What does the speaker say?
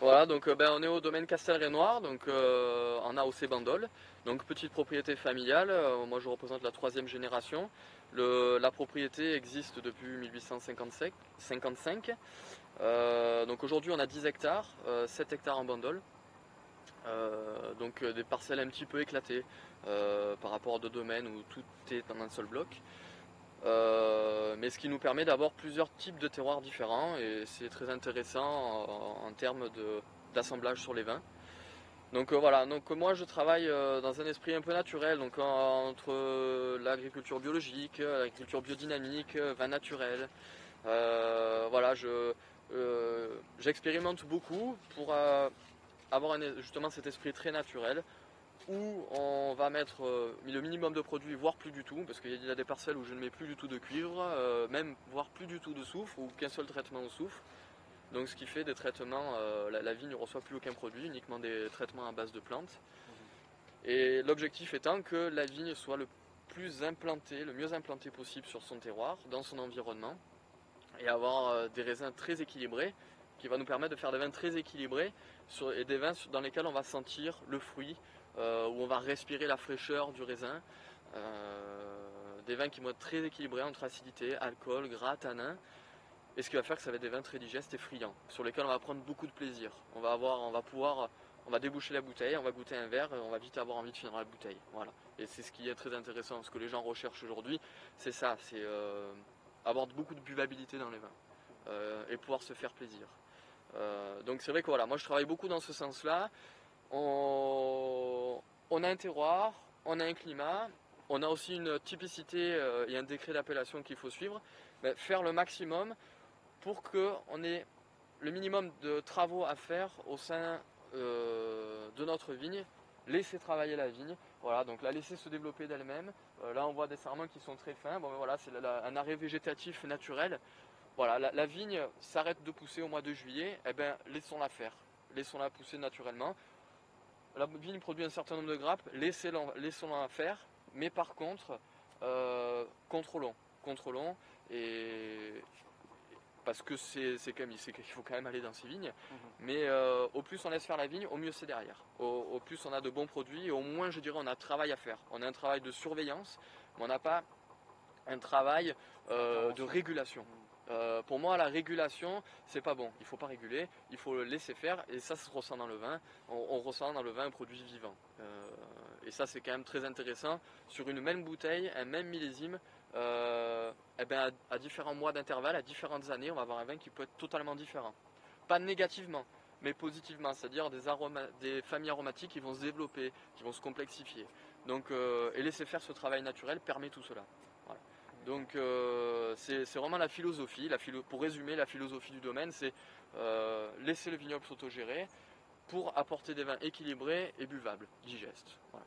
Voilà, donc on est au domaine Castelrenoir, donc en AOC Bandol. Donc petite propriété familiale, moi je représente la troisième génération. La propriété existe depuis 1855. Donc aujourd'hui on a 10 hectares, 7 hectares en Bandol. Donc des parcelles un petit peu éclatées par rapport à deux domaines où tout est dans un seul bloc. Mais ce qui nous permet d'avoir plusieurs types de terroirs différents et c'est très intéressant en termes d'assemblage sur les vins. Donc voilà, donc moi je travaille dans un esprit un peu naturel, donc entre l'agriculture biologique, l'agriculture biodynamique, vin naturel. Voilà, j'expérimente beaucoup pour avoir justement cet esprit très naturel où on va mettre le minimum de produits, voire plus du tout, parce qu'il y a des parcelles où je ne mets plus du tout de cuivre, même voire plus du tout de soufre, ou qu'un seul traitement au soufre. Donc ce qui fait des traitements, la vigne ne reçoit plus aucun produit, uniquement des traitements à base de plantes. Et l'objectif étant que la vigne soit le plus implantée, le mieux implantée possible sur son terroir, dans son environnement, et avoir des raisins très équilibrés, qui va nous permettre de faire des vins très équilibrés, et des vins dans lesquels on va sentir le fruit, où on va respirer la fraîcheur du raisin. Des vins qui vont être très équilibrés entre acidité, alcool, gras, tanin. Et ce qui va faire que ça va être des vins très digestes et friands, sur lesquels on va prendre beaucoup de plaisir. On va déboucher la bouteille, on va goûter un verre, et on va vite avoir envie de finir la bouteille. Voilà. Et c'est ce qui est très intéressant, ce que les gens recherchent aujourd'hui, c'est ça, c'est avoir beaucoup de buvabilité dans les vins et pouvoir se faire plaisir. Donc c'est vrai que voilà, moi je travaille beaucoup dans ce sens-là. On a un terroir, on a un climat, on a aussi une typicité et un décret d'appellation qu'il faut suivre. Mais faire le maximum pour qu'on ait le minimum de travaux à faire au sein de notre vigne, laisser travailler la vigne, voilà, donc la laisser se développer d'elle-même. Là on voit des sarments qui sont très fins, bon, mais voilà, c'est un arrêt végétatif naturel. Voilà, la vigne s'arrête de pousser au mois de juillet, eh ben laissons-la faire, laissons-la pousser naturellement. La vigne produit un certain nombre de grappes, laissons-la faire, mais par contre, contrôlons, et parce que qu'il faut quand même aller dans ces vignes. Mais au plus on laisse faire la vigne, au mieux c'est derrière. Au plus on a de bons produits, et au moins je dirais on a un travail à faire. On a un travail de surveillance, mais on n'a pas un travail de régulation. Pour moi, la régulation, c'est pas bon. Il faut pas réguler, il faut le laisser faire, et ça se ressent dans le vin. On ressent dans le vin un produit vivant. Et ça, c'est quand même très intéressant. Sur une même bouteille, un même millésime, eh ben à différents mois d'intervalle, à différentes années, on va avoir un vin qui peut être totalement différent. Pas négativement, mais positivement, c'est-à-dire des familles aromatiques qui vont se développer, qui vont se complexifier. Donc, et laisser faire ce travail naturel permet tout cela. Voilà. Donc c'est vraiment la philosophie, pour résumer la philosophie du domaine, c'est laisser le vignoble s'autogérer pour apporter des vins équilibrés et buvables, digestes. Voilà.